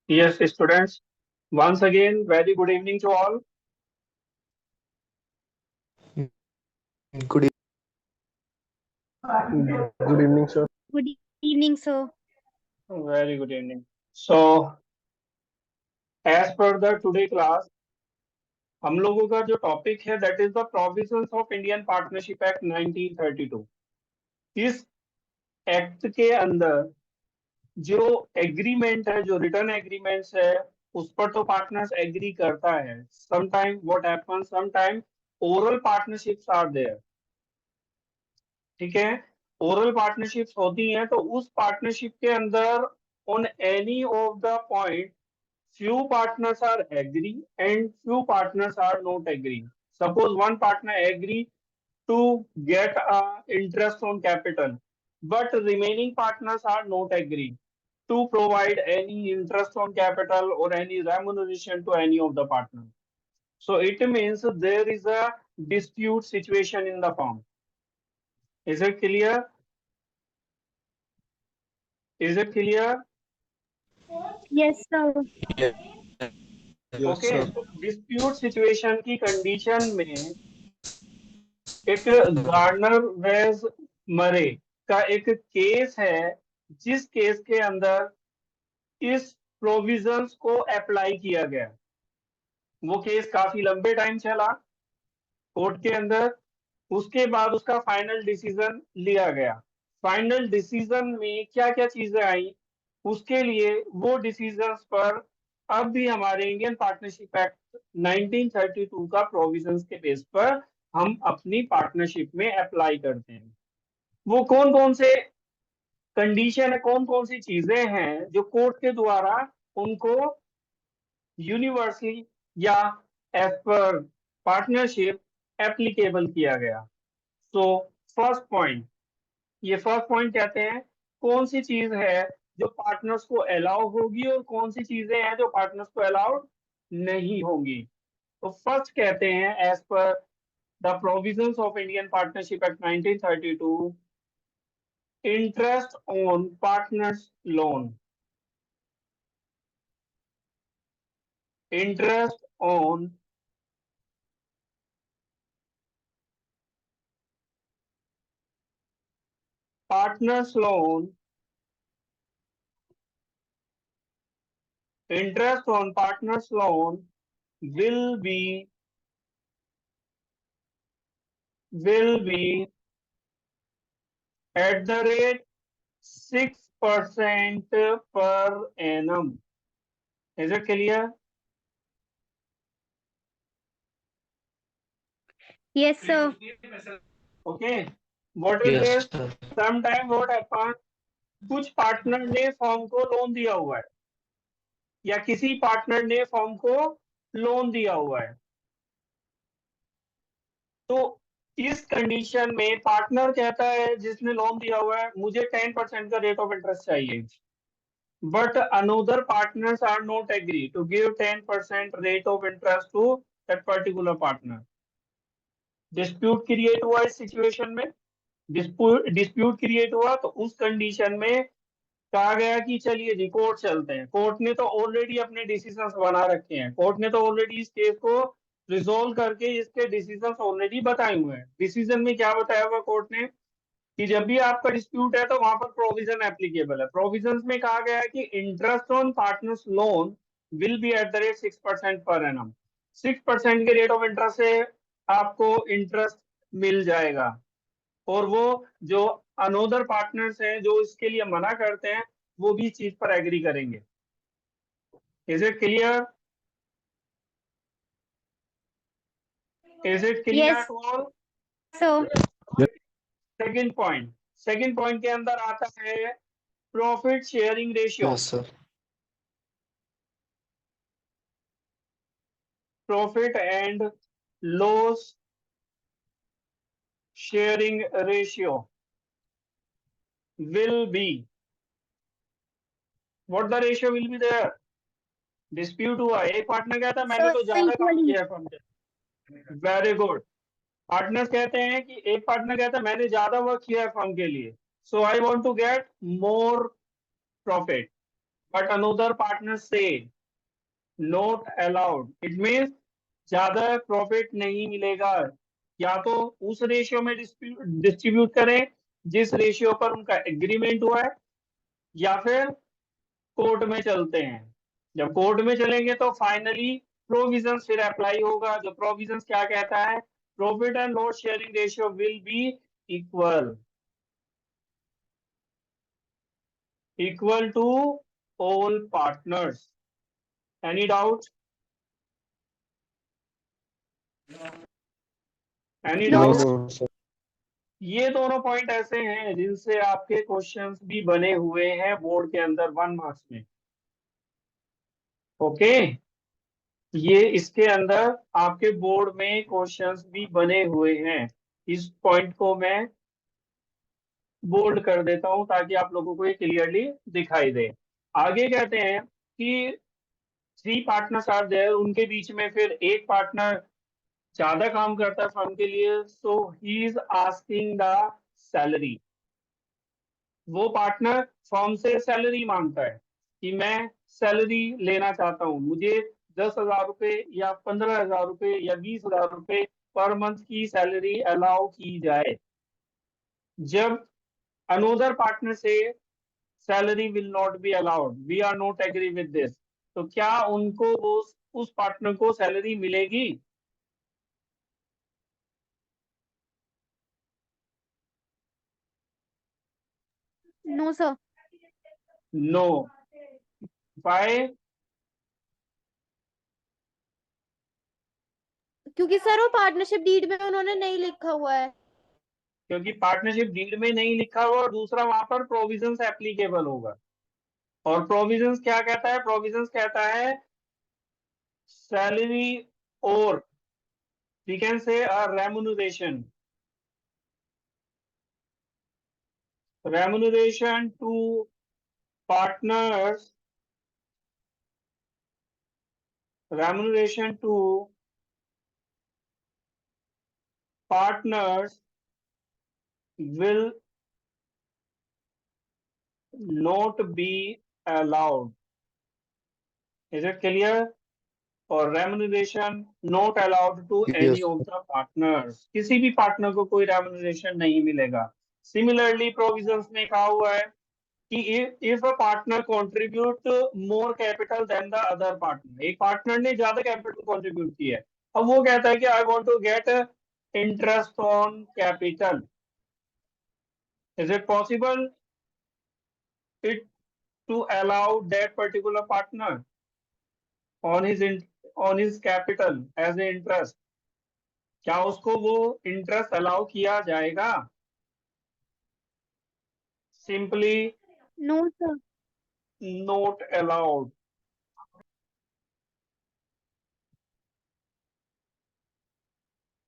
Yes, students. Once again, very good evening to all. Good Good evening, sir. Good evening, sir. Very good evening. So, as per the today class, हम लोगों का जो topic है that is the provisions of Indian Partnership Act 1932। इस act के अंदर जो agreement है, जो रिटर्न एग्रीमेंट्स है, उस पर तो पार्टनर्स एग्री करता है। Sometime what happens, sometime oral partnerships are there. ठीक है, ओरल पार्टनरशिप्स होती हैं तो उस पार्टनरशिप के अंदर on any of the point few partners are agree and few partners are not agree. Suppose one partner agree to get a interest on capital, but remaining partners are not agree to provide any interest on capital or any remuneration to any of the partners. So it means there is a dispute situation in the firm. Is it clear? Is it clear? Yes, sir. Yes, okay, sir. तो dispute situation की condition में एक gardener veg मरे का एक case है, जिस case के अंदर इस प्रोविजंस को अप्लाई किया गया। वो केस काफी लंबे टाइम चला कोर्ट के अंदर। उसके बाद उसका फाइनल डिसीजन लिया गया। फाइनल डिसीजन में क्या क्या चीजें आई, उसके लिए वो डिसीजंस पर अब भी हमारे इंडियन पार्टनरशिप एक्ट 1932 का प्रोविजंस के बेस पर हम अपनी पार्टनरशिप में अप्लाई करते हैं। वो कौन कौन से कंडीशन है, कौन कौन सी चीजें हैं जो कोर्ट के द्वारा उनको यूनिवर्सली या एज पर पार्टनरशिप एप्लीकेबल किया गया। सो फर्स्ट पॉइंट, ये फर्स्ट पॉइंट कहते हैं कौन सी चीज है जो पार्टनर्स को अलाउ होगी और कौन सी चीजें हैं जो पार्टनर्स को अलाउड नहीं होंगी। तो फर्स्ट कहते हैं as per the provisions of Indian Partnership Act 1932, interest on partners loan. Interest on partners loan, interest on partners loan will be at the rate 6% per annum. Is it clear? Yes, sir. Okay. What is yes, this? sir. Sometime what happens, कुछ partner ने form को loan दिया हुआ है या किसी partner ने form को लोन दिया हुआ है। तो इस कंडीशन में पार्टनर कहता है जिसने लोन दिया हुआ है मुझे 10% का रेट ऑफ इंटरेस्ट चाहिए, but another partners are not agree to give 10% rate of interest to that particular partner. Dispute create हुआ इस सिचुएशन में। डिस्प्यूट क्रिएट हुआ तो उस कंडीशन में कहा गया कि चलिए जी कोर्ट चलते हैं। कोर्ट ने तो ऑलरेडी अपने डिसीजंस बना रखे हैं, कोर्ट ने तो ऑलरेडी इस केस को रिजोल्व करके इसके डिसीजंस ऑलरेडी बताए हुए हैं। डिसीजन में क्या बताया हुआ कोर्ट ने कि जब भी आपका डिस्प्यूट है तो वहां पर प्रोविजन एप्लीकेबल है। प्रोविजन में कहा गया है कि interest on partners loan will be at the rate 6% per annum. 6% के रेट ऑफ इंटरेस्ट से आपको इंटरेस्ट मिल जाएगा और वो जो अनोदर पार्टनर्स हैं जो इसके लिए मना करते हैं वो भी इस चीज पर एग्री करेंगे। Is it clear? Is it clear Yes, to all? sir. Second point के अंदर आता है profit sharing ratio. Yes, sir. Profit and loss sharing ratio will be, what the ratio will be there? Dispute हुआ, एक partner कहता है मैंने Sir, तो ज्यादा काम equally. किया है फर्म के। Very good. पार्टनर्स कहते हैं कि एक पार्टनर कहता है मैंने ज्यादा वर्क किया है फर्म के लिए, so I want to get more profit. but another partner say not allowed, it means ज्यादा प्रॉफिट नहीं मिलेगा, या तो उस रेशियो में डिस्ट्रीब्यूट करें जिस रेशियो पर उनका एग्रीमेंट हुआ है, या फिर कोर्ट में चलते हैं। जब कोर्ट में चलेंगे तो फाइनली प्रोविजंस फिर अप्लाई होगा। जो प्रोविजंस क्या कहता है, profit and loss sharing ratio will be equal to all partners. Any doubt? Any No, doubt? No, sir. ये दोनों पॉइंट ऐसे हैं जिनसे आपके क्वेश्चंस भी बने हुए हैं बोर्ड के अंदर 1 मार्क्स में। ओके, ये इसके अंदर आपके बोर्ड में क्वेश्चंस भी बने हुए हैं। इस पॉइंट को मैं बोल्ड कर देता हूं ताकि आप लोगों को ये क्लियरली दिखाई दे। आगे कहते हैं कि 3 पार्टनर्स आर देयर, उनके बीच में फिर एक पार्टनर ज्यादा काम करता है फर्म के लिए, so he is asking the salary. वो पार्टनर फर्म से सैलरी मांगता है कि मैं सैलरी लेना चाहता हूँ, मुझे 10,000 रुपए या 15,000 रुपए या 20,000 रुपए पर मंथ की सैलरी अलाउ की जाए। जब अनोदर पार्टनर से salary will not be allowed, we are not agree with this, तो क्या उनको उस पार्टनर को सैलरी मिलेगी? no, sir. नो। बाय? क्योंकि सर वो पार्टनरशिप डीड में उन्होंने नहीं लिखा हुआ है। क्योंकि पार्टनरशिप डीड में नहीं लिखा हुआ, और दूसरा वहां पर प्रोविजंस एप्लीकेबल होगा। और प्रोविजंस क्या कहता है? प्रोविजंस कहता है सैलरी, और we can say remuneration to partners, remuneration to partners will not be allowed. Is it clear? और remuneration not allowed to any Yes, of sir. the partners, किसी भी पार्टनर को कोई remuneration नहीं मिलेगा। Similarly, provisions में कहा हुआ है कि if a partner contribute more capital than the other partner, एक पार्टनर ने ज्यादा कैपिटल कंट्रीब्यूट किया है, अब वो कहता है कि I want to get interest on capital, is it possible it to allow that particular partner on his capital as a interest? क्या उसको वो इंटरेस्ट अलाउ किया जाएगा? Simply No, sir. Not allowed.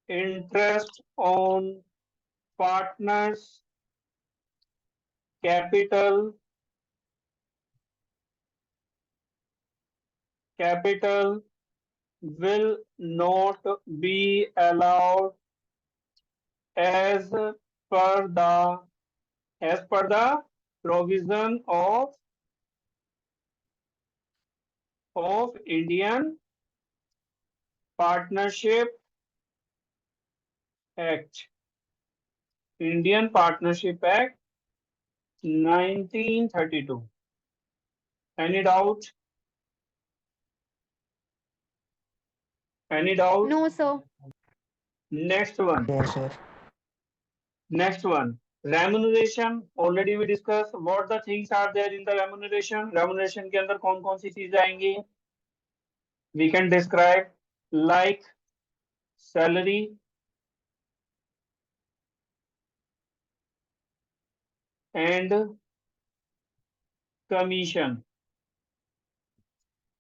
Interest on partners capital will not be allowed as per the provision of Indian Partnership Act, Indian Partnership Act 1932. Any doubt? Any doubt? No, sir. Next one. No, sir. Next one. Remuneration. Already we discussed what the things are there in the remuneration. Remuneration के अंदर कौन कौन सी चीजें आएंगी? We can describe like salary, and commission.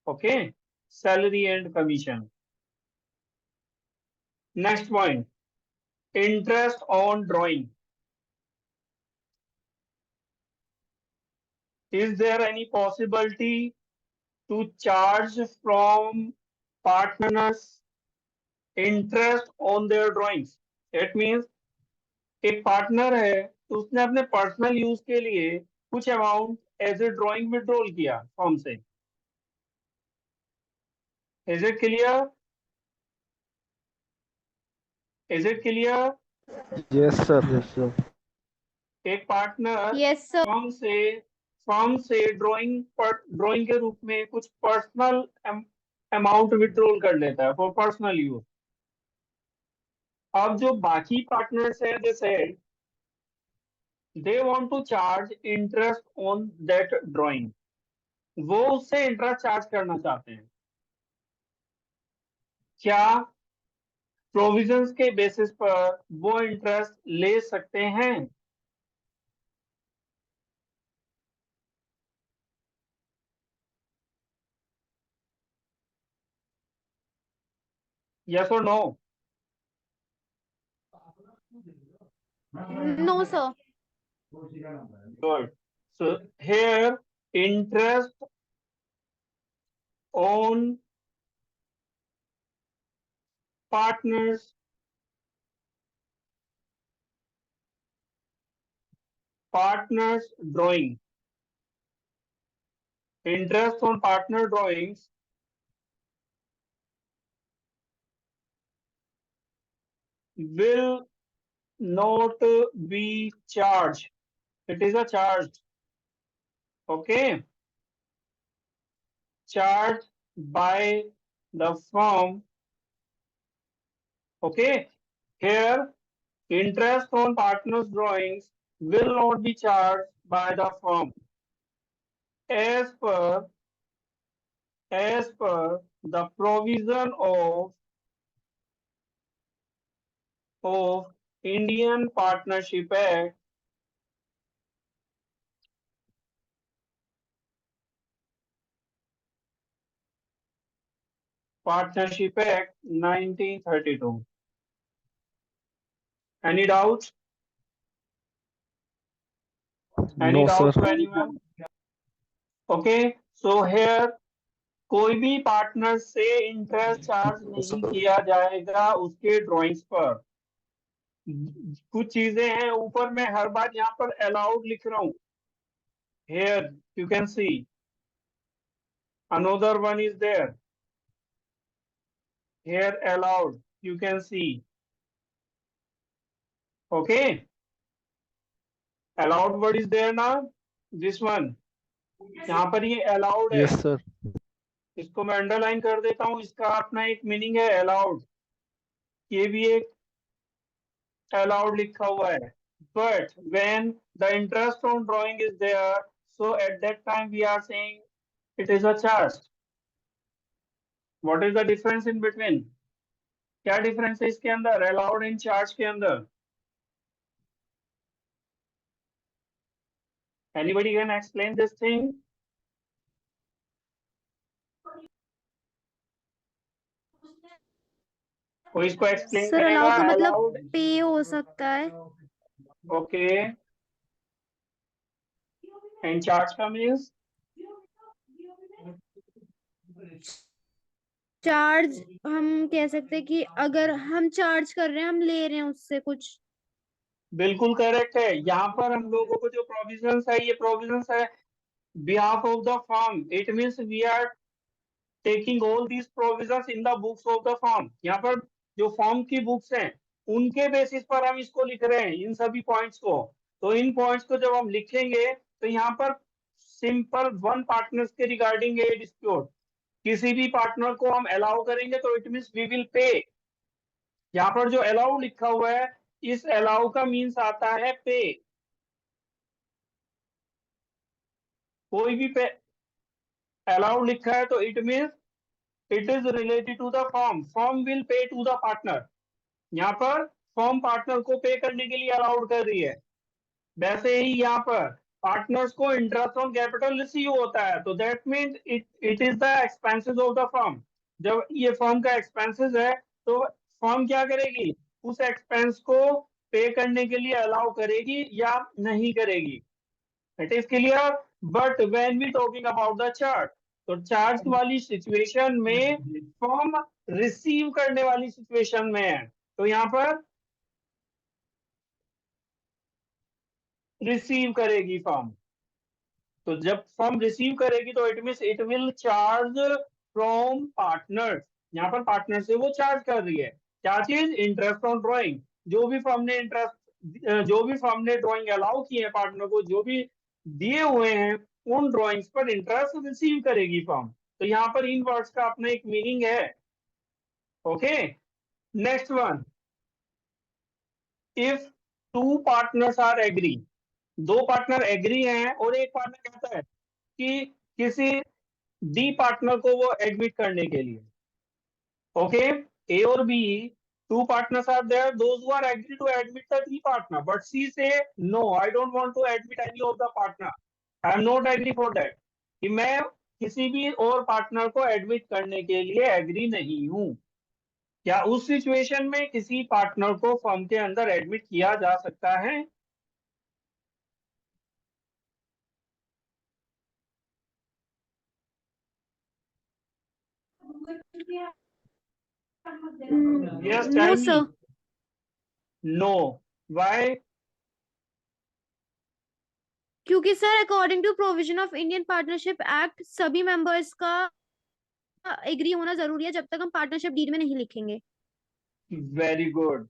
Okay, salary and commission. Next point, interest on drawing. Is there any possibility to charge from partners interest on their drawings? It means एक partner है तो उसने अपने personal use के लिए कुछ amount as a drawing withdrawal किया form से। Is it clear? Is it clear? Yes, sir. Yes, sir. एक पार्टनर यस सर। फॉर्म से ड्राइंग के रूप में कुछ पर्सनल अमाउंट विड्रॉल कर लेता है फॉर पर्सनल यूज। अब जो बाकी पार्टनर्स हैं they said they want to charge interest on that drawing, वो उससे इंटरेस्ट चार्ज करना चाहते हैं। क्या प्रोविजंस के बेसिस पर वो इंटरेस्ट ले सकते हैं? यस और no? No sir. Good. So here interest on partners drawing. Interest on partner drawings will not be charged. It is a charge. Okay. Charged by the firm. Okay. Here interest on partners drawings will not be charged by the firm as per the provision of Indian Partnership Act Partnership Act 1932. Any doubts? Any No, doubts sir. to anyone? Okay, so here कोई भी partner से interest charge नहीं किया जाएगा उसके drawings पर। कुछ चीजें हैं ऊपर में हर बार यहाँ पर अलाउड लिख रहा हूं। Here you can see another one is there. Here allowed you can see. Okay, allowed word is there now. This one यहाँ पर ये allowed है। Yes, sir. इसको मैं अंडरलाइन कर देता हूँ। इसका अपना एक मीनिंग है allowed, ये भी एक allowed लिखा हुआ है। But when the interest on drawing is there, so at that time we are saying it is a charge. What is the difference in between? क्या डिफरेंस है इसके अंदर allowed and charge के अंदर? Anybody can explain this thing? कोई इसको explain sir करेगा? Allow का मतलब अलाउड, पे हो सकता है। ओके, एंड चार्ज का मींस? चार्ज हम कह सकते हैं कि अगर हम चार्ज कर रहे हैं, हम ले रहे हैं उससे कुछ। बिल्कुल करेक्ट है। यहाँ पर हम लोगों को जो प्रोविजंस है, ये प्रोविजंस है behalf of the firm. It means we are taking all these provisions in the books of the firm. यहाँ पर जो फर्म की बुक्स हैं उनके बेसिस पर हम इसको लिख रहे हैं, इन सभी पॉइंट्स को। तो इन पॉइंट्स को जब हम लिखेंगे तो यहाँ पर सिंपल वन पार्टनर्स के रिगार्डिंग ए डिस्प्यूट, किसी भी पार्टनर को हम अलाउ करेंगे तो it means we will pay. यहाँ पर जो अलाउ लिखा हुआ है, इस अलाउ का मीन्स आता है पे। कोई भी पे अलाउ लिखा है तो it means it is related to the firm. Firm will pay to the partner. यहाँ पर फर्म पार्टनर को पे करने के लिए अलाउड कर रही है। वैसे ही यहाँ पर पार्टनर्स को इंटरेस्ट ऑन कैपिटल रिसीव होता है, तो that means it is the expenses of the firm. जब ये फर्म का एक्सपेंसेस है तो फर्म क्या करेगी, उस एक्सपेंस को पे करने के लिए अलाउ करेगी या नहीं करेगी। It is clear? But when we talking about the charge, तो चार्ज वाली सिचुएशन में फर्म रिसीव करने वाली सिचुएशन में है, तो यहाँ पर रिसीव करेगी फर्म। तो जब फर्म रिसीव करेगी तो it means it will charge from partner. यहाँ पर पार्टनर से वो चार्ज कर रही है क्या चीज? Interest on drawing. जो भी फर्म ने ड्राइंग अलाउ की है पार्टनर को, जो भी दिए हुए हैं उन ड्राइंग्स पर इंटरेस्ट रिसीव करेगी फर्म। तो यहाँ पर इन वर्ड्स का अपना एक मीनिंग है। Okay, next one, if two partners are agree, दो पार्टनर एग्री हैं और एक पार्टनर कहता है कि किसी डी पार्टनर को वो एडमिट करने के लिए। ओके, ए और B, two partners are there, those who are agree to admit the D partner, but C say no, I don't want to admit any of the partner, I am not agree for that, कि मैं किसी भी और partner को admit करने के लिए agree नहीं हूं। क्या उस सिचुएशन में किसी पार्टनर को फर्म के अंदर एडमिट किया जा सकता है? Yes, No, tell sir. me. No. Why? क्योंकि sir according to provision of Indian Partnership Act सभी मेंबर्स का एग्री होना जरूरी है जब तक हम पार्टनरशिप डीड में नहीं लिखेंगे। Very good.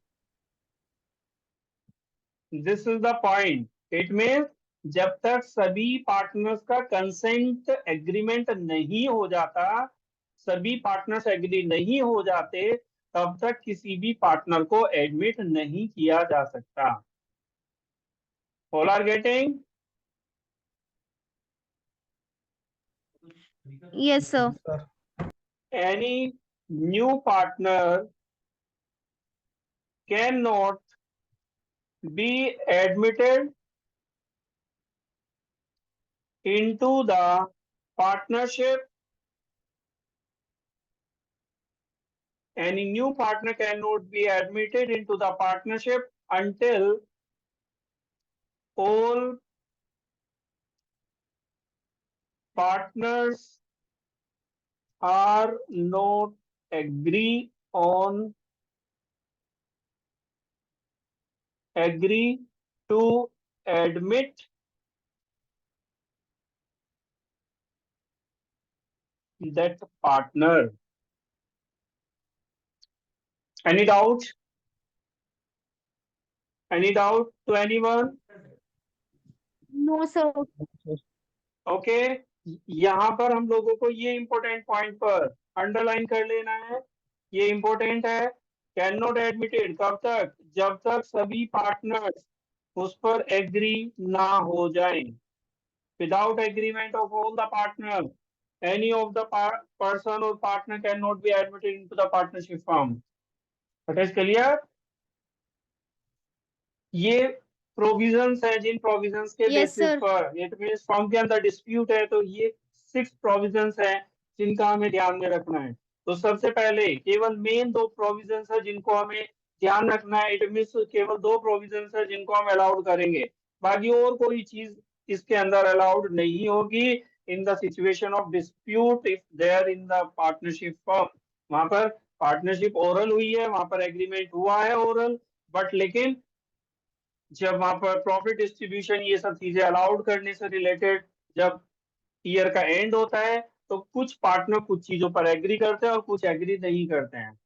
This is the point. It means जब तक सभी पार्टनर्स का कंसेंट एग्रीमेंट नहीं हो जाता, सभी पार्टनर्स एग्री नहीं हो जाते, तब तक किसी भी पार्टनर को एडमिट नहीं किया जा सकता। All are getting? Yes, sir. Any new partner cannot be admitted into the partnership. Any new partner cannot be admitted into the partnership until all partners are not agree to admit that partner. Any doubt? Any doubt to anyone? No, sir. Okay, यहाँ पर हम लोगों को ये important point पर underline कर लेना है, ये इंपॉर्टेंट है। कैन नॉट एडमिटेड कब तक? जब तक सभी पार्टनर्स उस पर एग्री ना हो जाएं। Without agreement of all the partner, any of the person और partner can not be admitted into the partnership firm. It is clear? ये प्रोविजंस है जिन प्रोविजंस के Yes, बेसिस sir. पर इट मींस फर्म के अंदर डिस्प्यूट है, तो ये 6 प्रोविजंस हैं जिनका हमें ध्यान में रखना है। तो सबसे पहले केवल मेन 2 प्रोविजंस है जिनको हमें ध्यान रखना है। इट मींस केवल 2 प्रोविजंस है जिनको हम अलाउड करेंगे, बाकी और कोई चीज इसके अंदर अलाउड नहीं होगी। In the situation of dispute if there in the partnership firm, वहां पर पार्टनरशिप ओरल हुई है, वहां पर एग्रीमेंट हुआ है ओरल, बट लेकिन जब वहां पर प्रॉफिट डिस्ट्रीब्यूशन ये सब चीजें अलाउड करने से रिलेटेड जब ईयर का एंड होता है, तो कुछ पार्टनर कुछ चीजों पर एग्री करते हैं और कुछ एग्री नहीं करते हैं।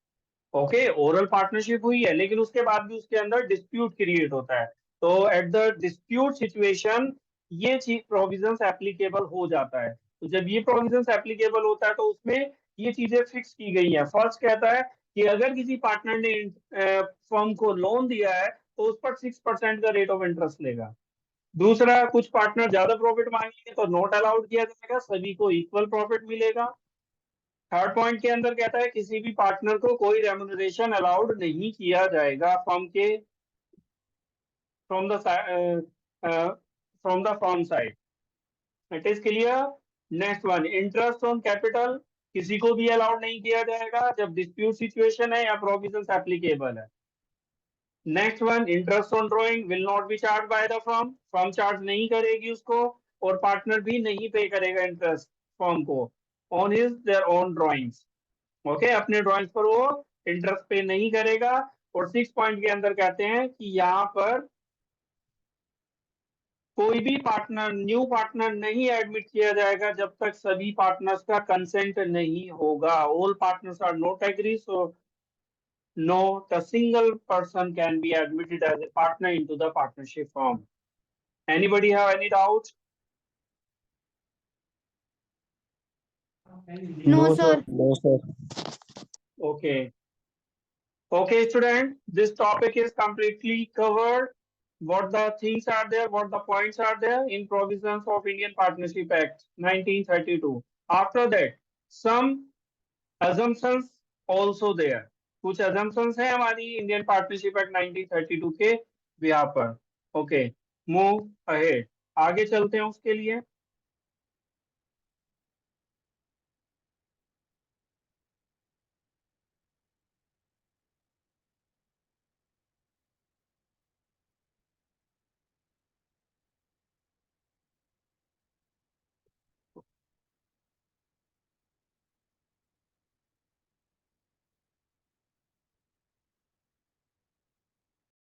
ओके, ओरल पार्टनरशिप हुई है लेकिन उसके बाद भी उसके अंदर डिस्प्यूट क्रिएट होता है, तो एट द डिस्प्यूट सिचुएशन ये चीज प्रोविजंस एप्लीकेबल हो जाता है। तो जब ये प्रोविजंस एप्लीकेबल होता है तो उसमें ये चीजें फिक्स की गई है। फर्स्ट कहता है कि अगर किसी पार्टनर ने फर्म को लोन दिया है तो उस पर 6% का रेट ऑफ इंटरेस्ट लेगा। दूसरा, कुछ पार्टनर ज्यादा प्रॉफिट मांगेंगे तो नॉट अलाउड किया जाएगा, सभी को इक्वल प्रॉफिट मिलेगा। थर्ड पॉइंट के अंदर कहता है किसी भी पार्टनर को कोई रेम्युनरेशन अलाउड नहीं किया जाएगा फर्म के from the firm side. It is clear? Next one, interest on capital किसी को भी अलाउड नहीं किया जाएगा जब डिस्प्यूट सिचुएशन है या प्रोविजंस एप्लीकेबल है। Next one, interest on drawing will not B charge by the firm, firm charge नहीं करेगी उसको, और पार्टनर भी नहीं पे करेगा इंटरेस्ट फर्म को on his their own drawings. Okay, अपने ड्राइंग्स पर वो इंटरेस्ट पे नहीं करेगा। और 6 पॉइंट के अंदर कहते हैं कि यहाँ पर कोई भी पार्टनर, न्यू पार्टनर नहीं एडमिट किया जाएगा जब तक सभी पार्टनर्स का कंसेंट नहीं होगा. All partners are not agree, so not a single person can be admitted as a partner into the partnership firm. Anybody have any doubt? No, sir. No, sir. Okay. Okay, student, this topic is completely covered. What the things are there, what the points are there in provisions of Indian Partnership Act 1932. After that, some assumptions also there. कुछ assumptions है हमारी Indian Partnership Act 1932 के बिहार पर. Okay, move ahead, आगे चलते हैं उसके लिए.